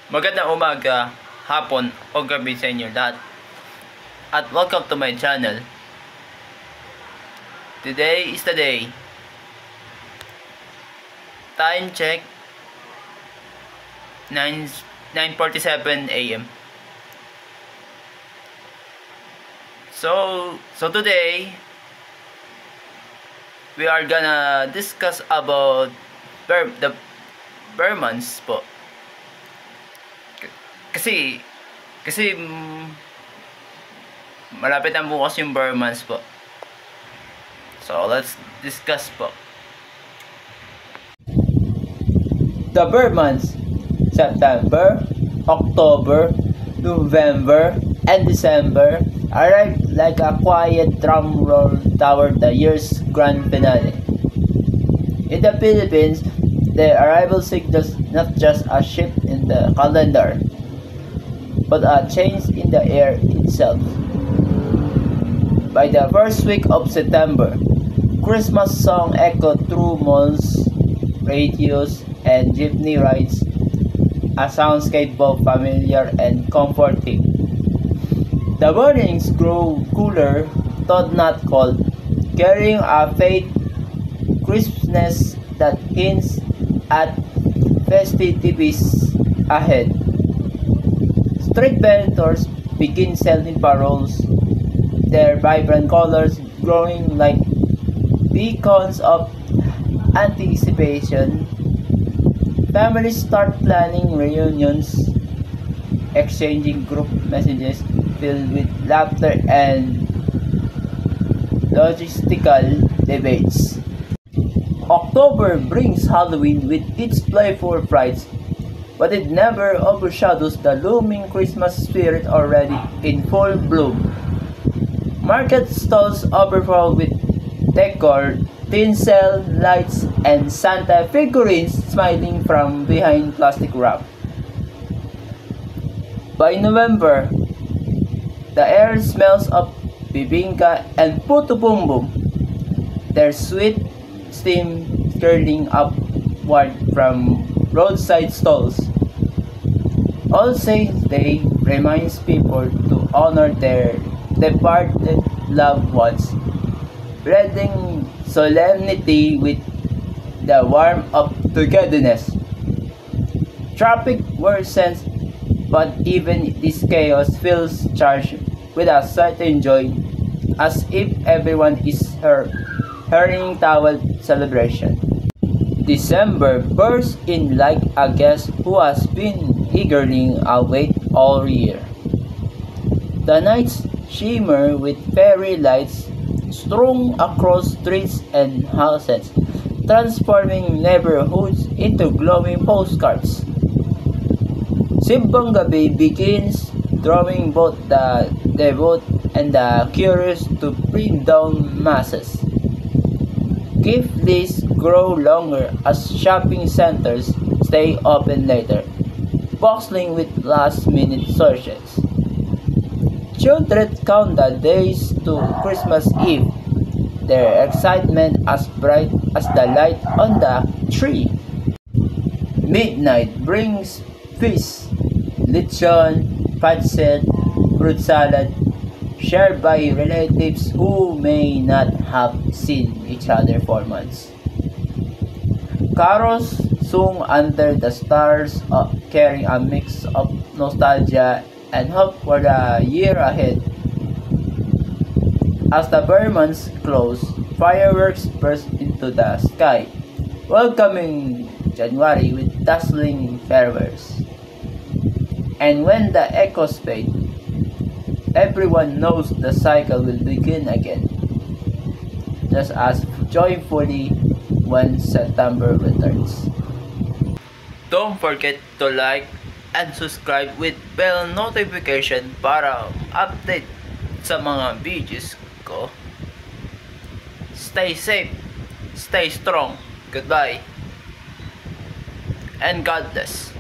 Magandang umaga, hapon o gabi sa inyo lahat. At welcome to my channel. Today is the day. Time check 9:47 AM. So today we are gonna discuss about the Burmans po. Kasi malapit na bukas yung Burmans po. So let's discuss po. The Burmans, September, October, November, and December arrived like a quiet drum roll toward the year's grand finale. In the Philippines, the arrival signals not just a shift in the calendar, but a change in the air itself. By the first week of September, Christmas song echoed through malls, radios, and jeepney rides, a soundscape both familiar and comforting. The mornings grew cooler, though not cold, carrying a faint crispness that hints at festivities ahead. Street vendors begin selling paroles, their vibrant colors glowing like beacons of anticipation. Families start planning reunions, exchanging group messages filled with laughter and logistical debates. October brings Halloween with its playful frights, but it never overshadows the looming Christmas spirit already in full bloom. Market stalls overflow with decor, tinsel, lights, and Santa figurines smiling from behind plastic wrap. By November, the air smells of bibingka and puto bumbum, their sweet steam curling upward from roadside stalls. All Saints' Day reminds people to honor their departed loved ones, blending solemnity with the warmth of togetherness. Traffic worsens, but even this chaos feels charged with a certain joy, as if everyone is hurrying toward celebration. December bursts in like a guest who has been eagerly awaited all year. The nights shimmer with fairy lights strewn across streets and houses, transforming neighborhoods into glowing postcards. Simbang Gabi begins, drawing both the devout and the curious to bring down masses. Gift lists grow longer as shopping centers stay open later, bustling with last-minute searches. Children count the days to Christmas Eve, their excitement as bright as the light on the tree. Midnight brings feasts, lechon, pancit, fruit salad, shared by relatives who may not have seen each other for months. Carols sung under the stars, carrying a mix of nostalgia and hope for the year ahead. As the Burmans close, fireworks burst into the sky, welcoming January with dazzling fireworks. And when the echoes fade, everyone knows the cycle will begin again, just as joyfully when September returns. Don't forget to like and subscribe with bell notification para update sa mga videos ko. Stay safe, stay strong, goodbye, and God bless.